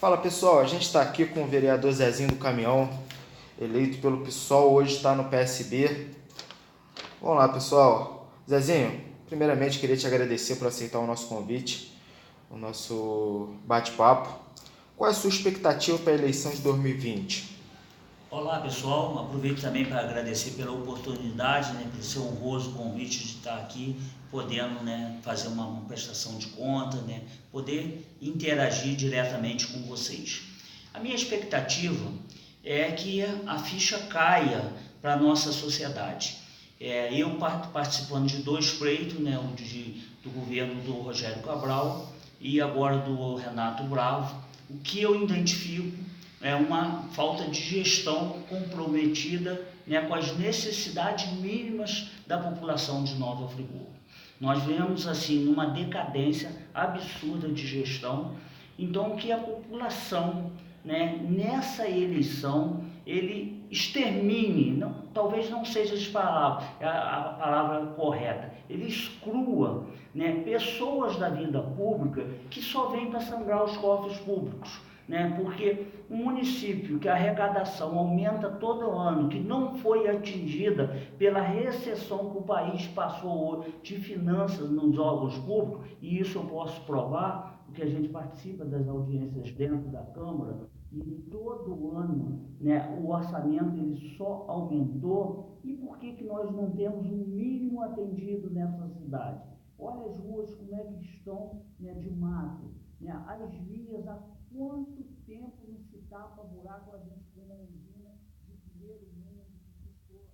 Fala pessoal, a gente está aqui com o vereador Zezinho do Caminhão, eleito pelo PSOL, hoje está no PSB. Vamos lá pessoal. Zezinho, primeiramente queria te agradecer por aceitar o nosso convite, o nosso bate-papo. Qual é a sua expectativa para a eleição de 2020? Olá pessoal, aproveito também para agradecer pela oportunidade, por ser honroso o convite de estar aqui, podendo, fazer uma prestação de conta, poder interagir diretamente com vocês. A minha expectativa é que a ficha caia para a nossa sociedade. Eu participando de dois pleitos, do governo do Rogério Cabral e agora do Renato Bravo, o que eu identifico é uma falta de gestão comprometida, com as necessidades mínimas da população de Nova Friburgo. Nós vemos assim numa decadência absurda de gestão, então que a população, nessa eleição ele extermine, não, talvez não seja a palavra correta, ele exclua, pessoas da vida pública que só vêm para sangrar os cofres públicos. Porque um município que a arrecadação aumenta todo ano, que não foi atingida pela recessão que o país passou de finanças nos órgãos públicos, e isso eu posso provar, porque a gente participa das audiências dentro da Câmara, e todo ano, o orçamento ele só aumentou. E por que nós não temos um mínimo atendido nessa cidade? Olha as ruas como é que estão, de mato, as vias, há quanto tempo não se tapa buraco? A gente tem uma usina de primeiro mundo que custou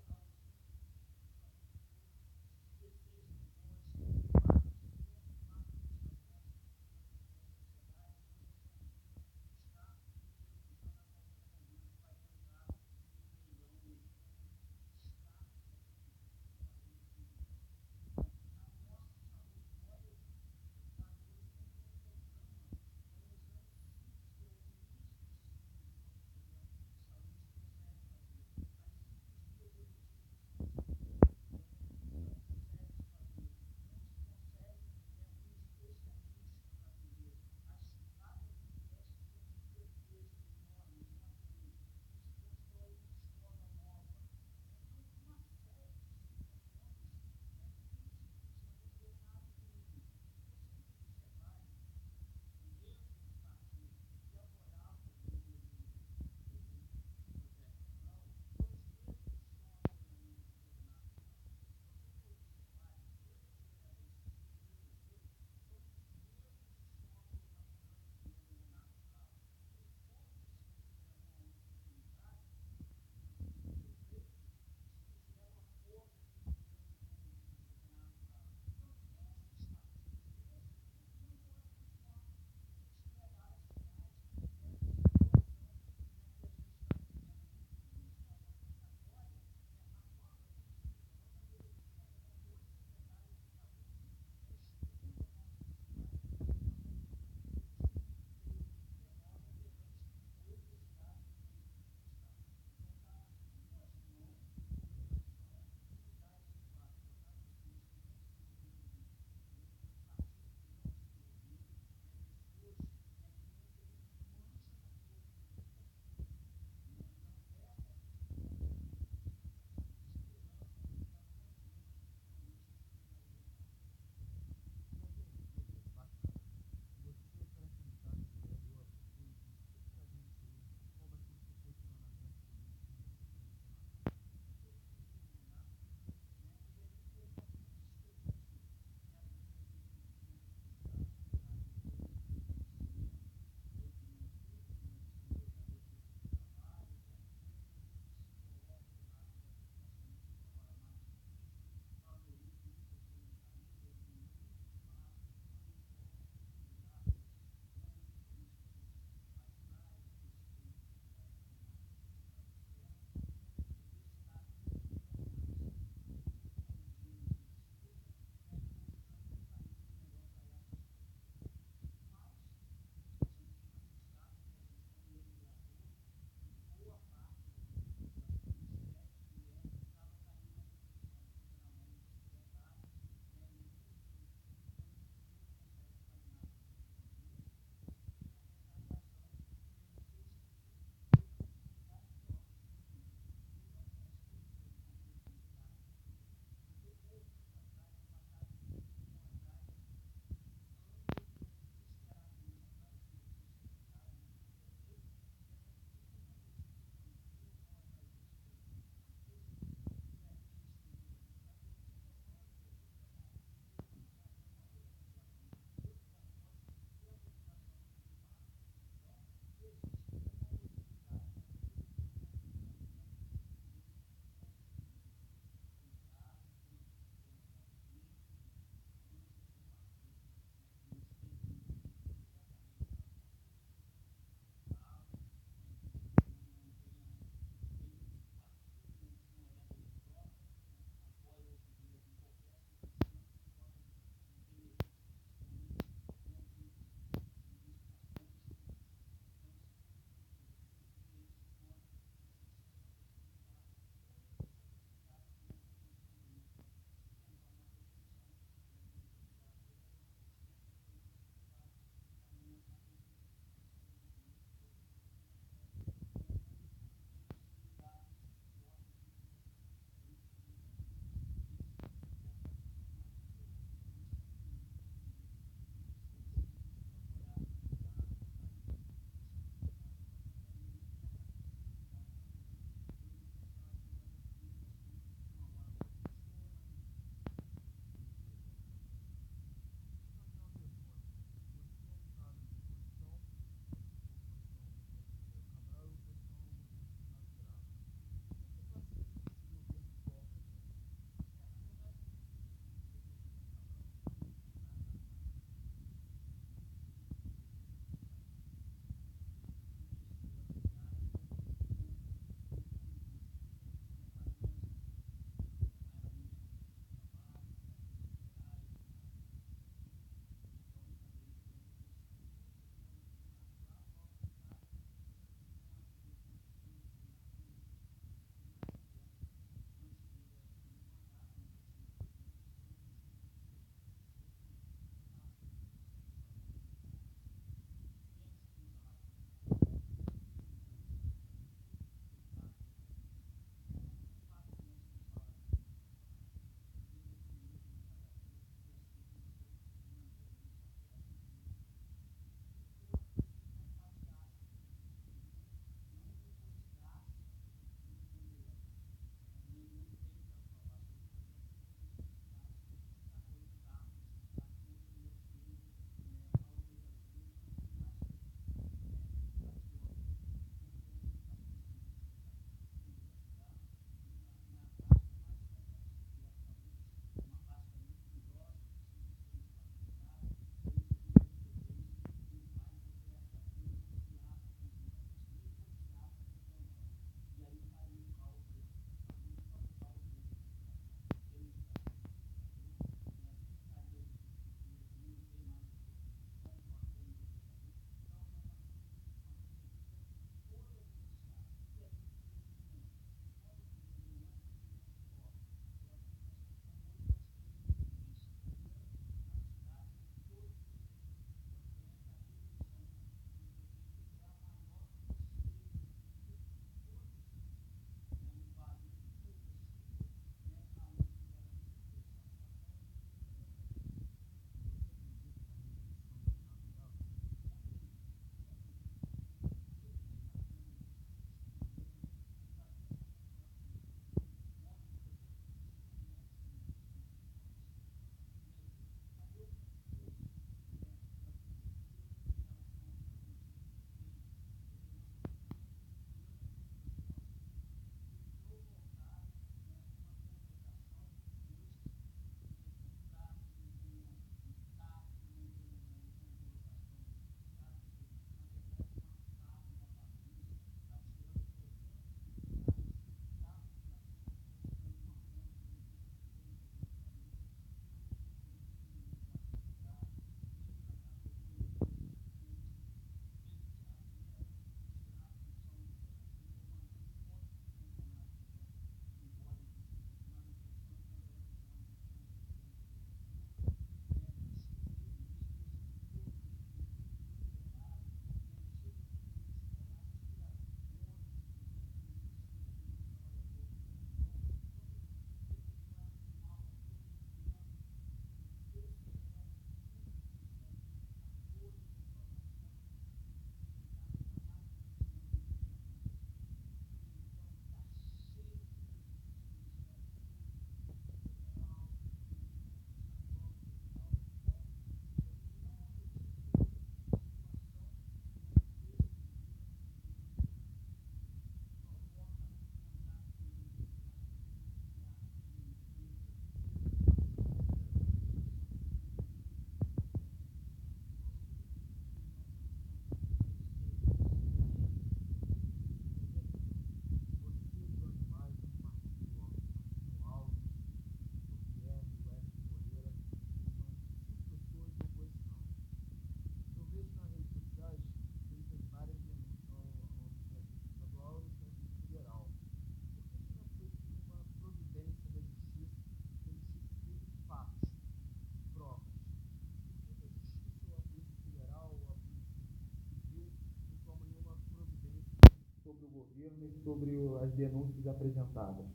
governo e sobre as denúncias apresentadas.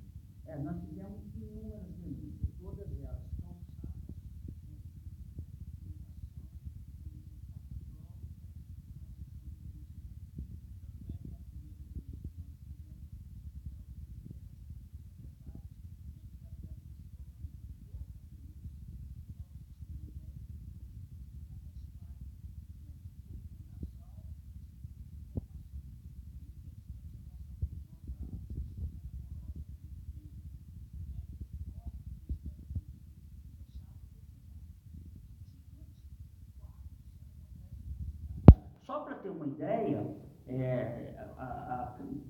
Nós tivemos inúmeras denúncias, todas elas só para ter uma ideia,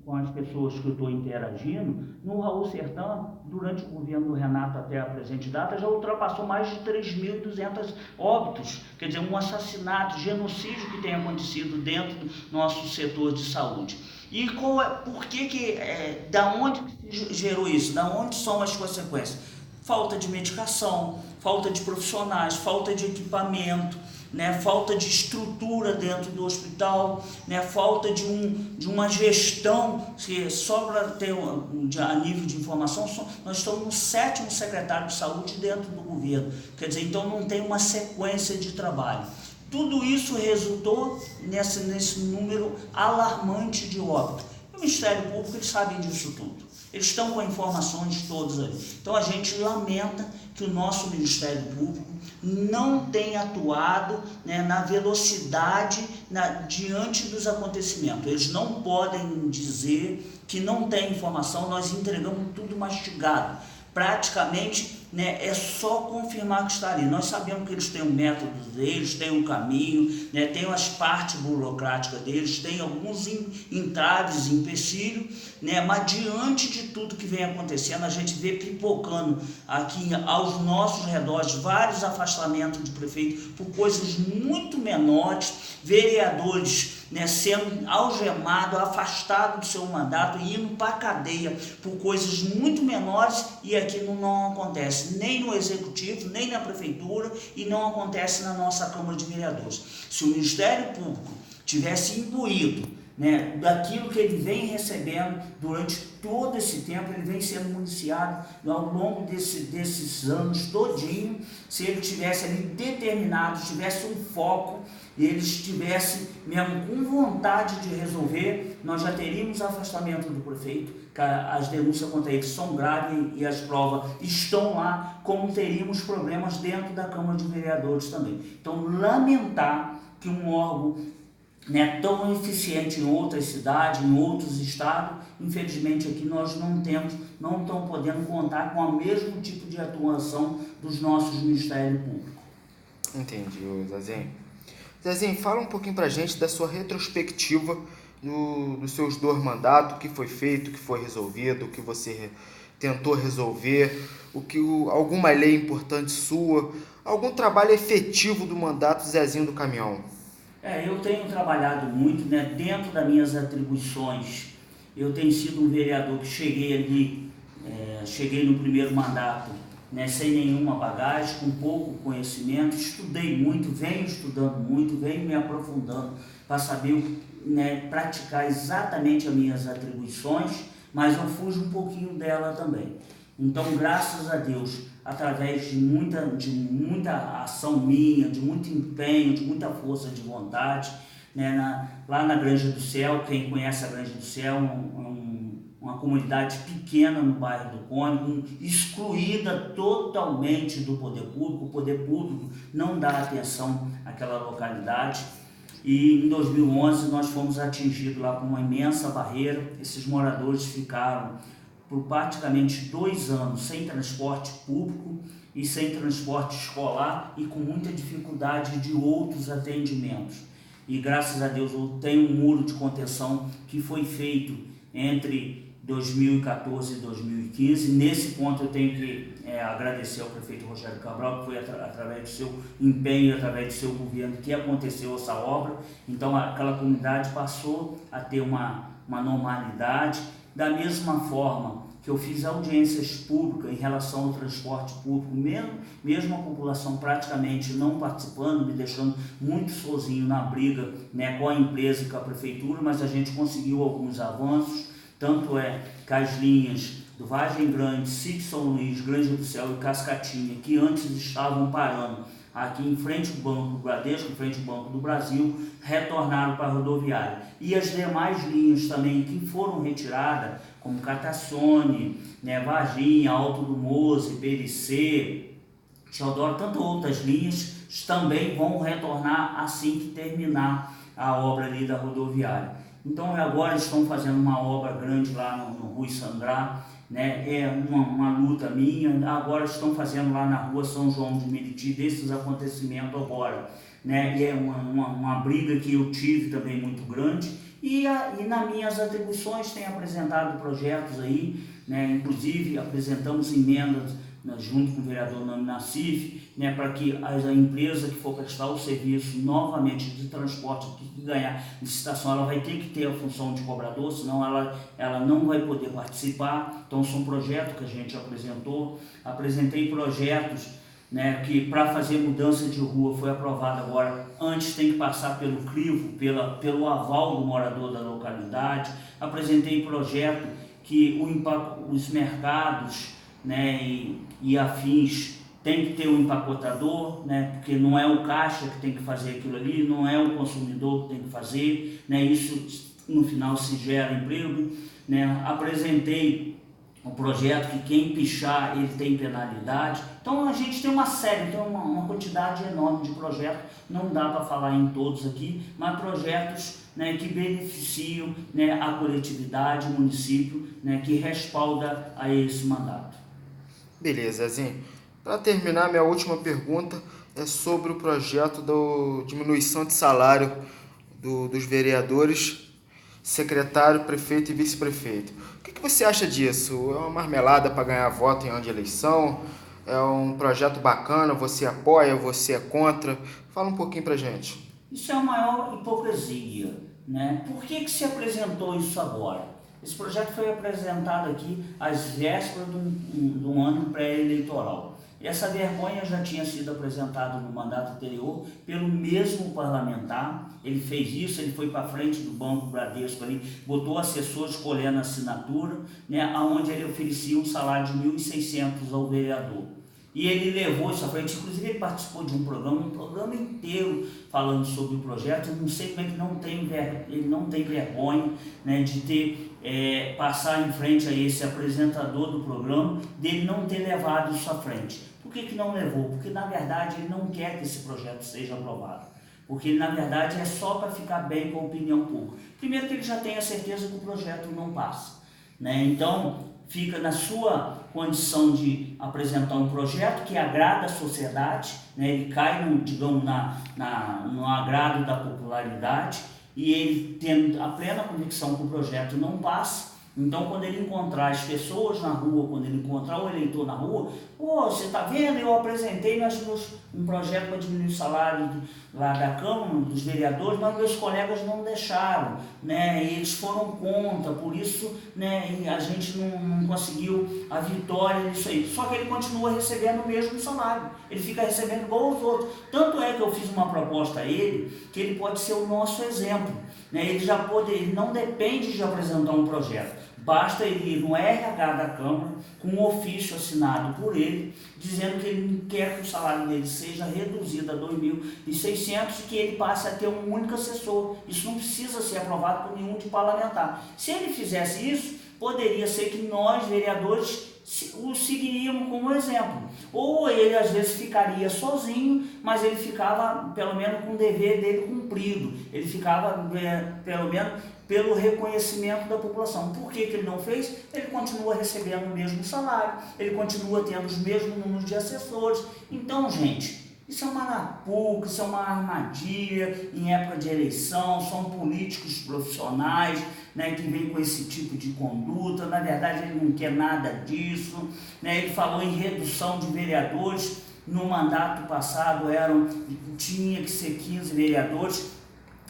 com as pessoas que eu estou interagindo, no Raul Sertã, durante o governo do Renato até a presente data, já ultrapassou mais de 3.200 óbitos, quer dizer, um assassinato, genocídio que tem acontecido dentro do nosso setor de saúde. E por que da onde gerou isso? Da onde são as consequências? Falta de medicação, falta de profissionais, falta de equipamento, né, falta de estrutura dentro do hospital, né, falta de uma gestão, que só para ter a nível de informação, nós estamos no 7º secretário de saúde dentro do governo, quer dizer, então não tem uma sequência de trabalho. Tudo isso resultou nesse número alarmante de óbito. O Ministério Público, eles sabem disso tudo. Eles estão com informações todas ali. Então a gente lamenta que o nosso Ministério Público não tenha atuado, né, na velocidade diante dos acontecimentos. Eles não podem dizer que não tem informação, nós entregamos tudo mastigado. Praticamente, né, é só confirmar que está ali. Nós sabemos que eles têm um método deles, têm um caminho, né, tem as partes burocráticas deles, tem alguns entraves, empecilhos, né, mas diante de tudo que vem acontecendo, a gente vê pipocando aqui aos nossos redores vários afastamentos de prefeito por coisas muito menores, vereadores, né, sendo algemado, afastado do seu mandato e indo para a cadeia por coisas muito menores, e aqui não acontece nem no Executivo, nem na Prefeitura, e não acontece na nossa Câmara de Vereadores. Se o Ministério Público tivesse imbuído, né, daquilo que ele vem recebendo durante todo esse tempo, ele vem sendo municiado ao longo desses anos todinho, se ele tivesse ali determinado, tivesse um foco, e ele estivesse mesmo com vontade de resolver, nós já teríamos afastamento do prefeito, as denúncias contra ele são graves e as provas estão lá, como teríamos problemas dentro da Câmara de Vereadores também. Então, lamentar que um órgão, né, tão eficiente em outras cidades, em outros estados, infelizmente aqui nós não estamos podendo contar com o mesmo tipo de atuação dos nossos Ministérios Públicos. Entendi, Zezinho. Zezinho, fala um pouquinho pra gente da sua retrospectiva dos seus 2 mandatos, o que foi feito, o que foi resolvido, o que você tentou resolver, alguma lei importante sua, algum trabalho efetivo do mandato Zezinho do Caminhão. Eu tenho trabalhado muito, né, dentro das minhas atribuições. Eu tenho sido um vereador que cheguei no primeiro mandato, né, sem nenhuma bagagem, com pouco conhecimento, estudei muito, venho estudando muito, venho me aprofundando para saber, né, praticar exatamente as minhas atribuições, mas eu fujo um pouquinho dela também. Então, graças a Deus, através de muita ação minha, de muito empenho, de muita força de vontade, né, lá na Granja do Céu, quem conhece a Granja do Céu, uma comunidade pequena no bairro do Cônego, excluída totalmente do poder público. O poder público não dá atenção àquela localidade. E em 2011 nós fomos atingidos lá por uma imensa barreira. Esses moradores ficaram por praticamente 2 anos sem transporte público e sem transporte escolar e com muita dificuldade de outros atendimentos. E graças a Deus eu tenho um muro de contenção que foi feito entre 2014 e 2015. Nesse ponto eu tenho que agradecer ao prefeito Rogério Cabral, que foi através do seu empenho, através do seu governo, que aconteceu essa obra. Então aquela comunidade passou a ter uma normalidade. Da mesma forma, que eu fiz audiências públicas em relação ao transporte público, mesmo a população praticamente não participando, me deixando muito sozinho na briga, né, com a empresa e com a prefeitura, mas a gente conseguiu alguns avanços, tanto é que as linhas do Vargem Grande, Sítio São Luís, Grande do Céu e Cascatinha, que antes estavam parando aqui em frente ao Banco do Bradesco, em frente ao Banco do Brasil, retornaram para a rodoviária. E as demais linhas também que foram retiradas, como Catacione, né, Varginha, Alto do Moze, BRC, Teodoro, tantas outras linhas, também vão retornar assim que terminar a obra ali da rodoviária. Então agora estão fazendo uma obra grande lá no Rui Sandrá, né? É uma luta minha. Agora estão fazendo lá na rua São João de Meriti, desses acontecimentos agora, né? É uma briga que eu tive também muito grande. E nas minhas atribuições tenho apresentado projetos aí, né? Inclusive apresentamos emendas, né, junto com o vereador Nami Nassif, né, para que a empresa que for prestar o serviço novamente de transporte, que ganhar licitação, ela vai ter que ter a função de cobrador, senão ela não vai poder participar. Então são projetos que a gente apresentou. Apresentei projetos, né, que para fazer mudança de rua foi aprovado agora, antes tem que passar pelo crivo, pelo aval do morador da localidade. Apresentei projeto que os mercados, né, e afins tem que ter um empacotador, né, porque não é o caixa que tem que fazer aquilo ali, não é o consumidor que tem que fazer, né, isso no final se gera emprego, né. Apresentei um projeto que quem pichar ele tem penalidade. Então a gente tem uma série, tem uma quantidade enorme de projetos, não dá para falar em todos aqui, mas projetos, né, que beneficiam, né, a coletividade, o município, né, que respalda a esse mandato. Beleza, Zezinho. Para terminar, minha última pergunta é sobre o projeto da diminuição de salário dos vereadores, secretário, prefeito e vice-prefeito. O que você acha disso? É uma marmelada para ganhar voto em ano de eleição? É um projeto bacana? Você apoia? Você é contra? Fala um pouquinho pra gente. Isso é a maior hipocrisia, né? Por que se apresentou isso agora? Esse projeto foi apresentado aqui às vésperas de um ano pré-eleitoral. Essa vergonha já tinha sido apresentada no mandato anterior pelo mesmo parlamentar. Ele fez isso, ele foi para frente do Banco Bradesco ali, botou assessor escolhendo a assinatura, né, onde ele oferecia um salário de 1.600 ao vereador. E ele levou isso à frente, inclusive ele participou de um programa inteiro falando sobre o projeto. Eu não sei como é que ele não tem vergonha, né, de ter passar em frente a esse apresentador do programa, dele não ter levado isso à frente. Por que não levou? Porque na verdade ele não quer que esse projeto seja aprovado. Porque ele, na verdade, é só para ficar bem com a opinião pública. Primeiro que ele já tem a certeza que o projeto não passa, né? Então fica na sua condição de apresentar um projeto que agrada a sociedade, né? Ele cai no agrado da popularidade, e ele tendo a plena convicção que o projeto não passa. Então quando ele encontrar as pessoas na rua, quando ele encontrar o eleitor na rua, você está vendo, eu apresentei um projeto para diminuir o salário lá da Câmara, dos vereadores, mas meus colegas não deixaram, né? Eles foram contra, por isso, né, a gente não conseguiu a vitória nisso aí. Só que ele continua recebendo o mesmo salário, ele fica recebendo igual aos outros. Tanto é que eu fiz uma proposta a ele, que ele pode ser o nosso exemplo, né? Ele não depende de apresentar um projeto. Basta ele ir no RH da Câmara com um ofício assinado por ele, dizendo que ele quer que o salário dele seja reduzido a 2.600 e que ele passe a ter um único assessor. Isso não precisa ser aprovado por nenhum de parlamentar. Se ele fizesse isso, poderia ser que nós, vereadores, o seguiríamos como exemplo. Ou ele às vezes ficaria sozinho, mas ele ficava pelo menos com o dever dele cumprido. Ele ficava pelo menos pelo reconhecimento da população. Por que ele não fez? Ele continua recebendo o mesmo salário, ele continua tendo os mesmos números de assessores. Então, gente, isso é uma arapuca, isso é uma armadilha em época de eleição. São políticos profissionais, né, que vêm com esse tipo de conduta. Na verdade, ele não quer nada disso, né? Ele falou em redução de vereadores. No mandato passado tinha que ser 15 vereadores.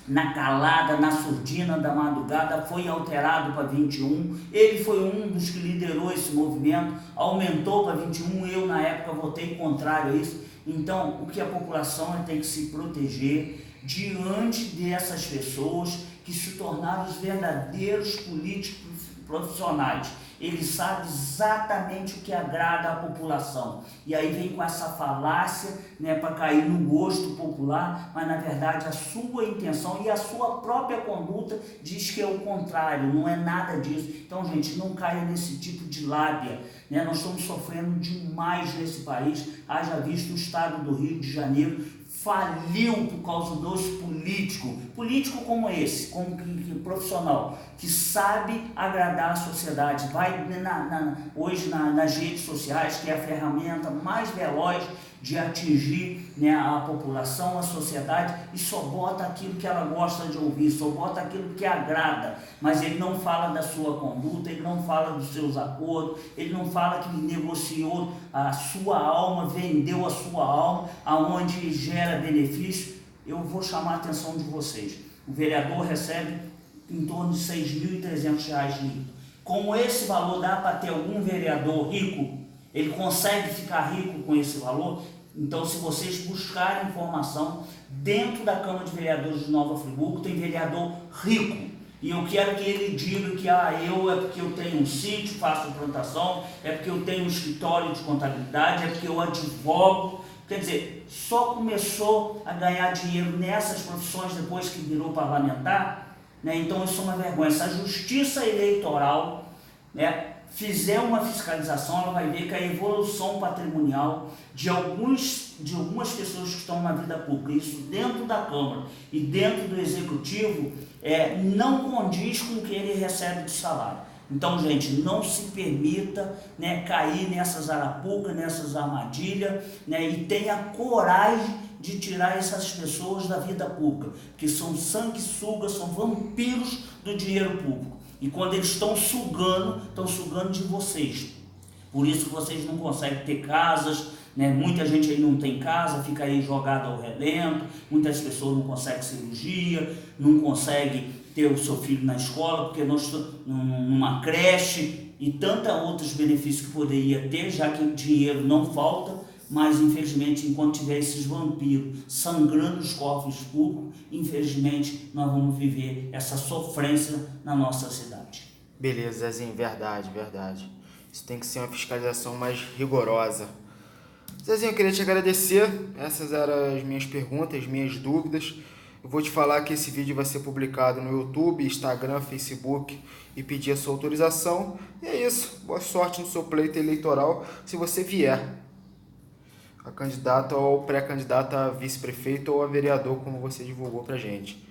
na calada, na surdina da madrugada, foi alterado para 21. Ele foi um dos que liderou esse movimento, aumentou para 21. Eu, na época, votei contrário a isso. Então, o que a população tem que se proteger diante dessas pessoas que se tornaram os verdadeiros políticos profissionais. Ele sabe exatamente o que agrada à população. E aí vem com essa falácia, né, para cair no gosto popular, mas na verdade a sua intenção e a sua própria conduta diz que é o contrário, não é nada disso. Então, gente, não caia nesse tipo de lábia, né? Nós estamos sofrendo demais nesse país. Haja visto o estado do Rio de Janeiro faliu por causa dos políticos. Político como esse, como que profissional, que sabe agradar a sociedade, vai hoje nas redes sociais, que é a ferramenta mais veloz de atingir, né, a população, a sociedade, e só bota aquilo que ela gosta de ouvir, só bota aquilo que agrada, mas ele não fala da sua conduta, ele não fala dos seus acordos, ele não fala que negociou a sua alma, vendeu a sua alma, aonde gera benefício. Eu vou chamar a atenção de vocês. O vereador recebe em torno de R$ 6.300 líquido. Como esse valor dá para ter algum vereador rico, ele consegue ficar rico com esse valor. Então, se vocês buscarem informação, dentro da Câmara de Vereadores de Nova Friburgo tem vereador rico. E eu quero que ele diga que eu é porque eu tenho um sítio, faço plantação, é porque eu tenho um escritório de contabilidade, é porque eu advogo. Quer dizer, só começou a ganhar dinheiro nessas profissões depois que virou parlamentar, né? Então isso é uma vergonha. Se a Justiça Eleitoral, né, fizer uma fiscalização, ela vai ver que a evolução patrimonial de algumas pessoas que estão na vida pública, isso dentro da Câmara e dentro do Executivo, não condiz com o que ele recebe de salário. Então, gente, não se permita, né, cair nessas arapucas, nessas armadilhas, né, e tenha coragem de tirar essas pessoas da vida pública, que são sanguessugas, são vampiros do dinheiro público. E quando eles estão sugando de vocês. Por isso que vocês não conseguem ter casas, né? Muita gente aí não tem casa, fica aí jogada ao relento, muitas pessoas não conseguem cirurgia, não conseguem ter o seu filho na escola, porque nós estamos numa creche e tantos outros benefícios que poderia ter, já que o dinheiro não falta, mas infelizmente enquanto tiver esses vampiros sangrando os cofres públicos, infelizmente nós vamos viver essa sofrência na nossa cidade. Beleza, Zezinho, verdade. Isso tem que ser uma fiscalização mais rigorosa. Zezinho, eu queria te agradecer. Essas eram as minhas perguntas, as minhas dúvidas. Eu vou te falar que esse vídeo vai ser publicado no YouTube, Instagram, Facebook e pedir a sua autorização. E é isso. Boa sorte no seu pleito eleitoral, se você vier a candidato ou pré-candidato a vice-prefeito ou a vereador, como você divulgou pra gente.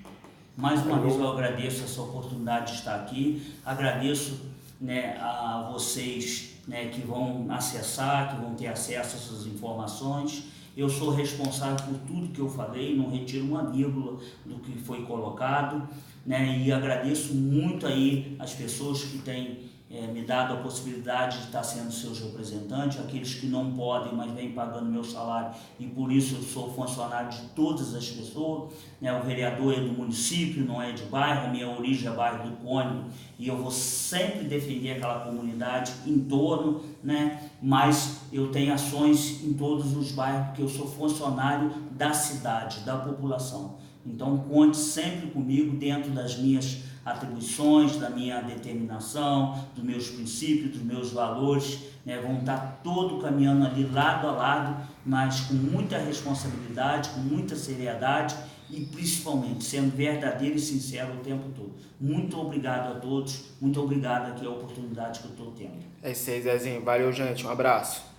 Mais uma vez eu agradeço essa oportunidade de estar aqui, agradeço, né, a vocês, né, que vão acessar, que vão ter acesso a essas informações. Eu sou responsável por tudo que eu falei, não retiro uma vírgula do que foi colocado, né, e agradeço muito aí as pessoas que têm me dado a possibilidade de estar sendo seus representantes, aqueles que não podem, mas vêm pagando meu salário, e por isso eu sou funcionário de todas as pessoas, né? O vereador é do município, não é de bairro, a minha origem é bairro do Cônigo, e eu vou sempre defender aquela comunidade em torno, né? Mas eu tenho ações em todos os bairros, porque eu sou funcionário da cidade, da população. Então conte sempre comigo dentro das minhas atribuições, da minha determinação, dos meus princípios, dos meus valores, né? Vão estar todo caminhando ali lado a lado, mas com muita responsabilidade, com muita seriedade e principalmente sendo verdadeiro e sincero o tempo todo. Muito obrigado a todos, muito obrigado aqui a oportunidade que eu estou tendo. É isso aí, Zezinho. Valeu, gente. Um abraço.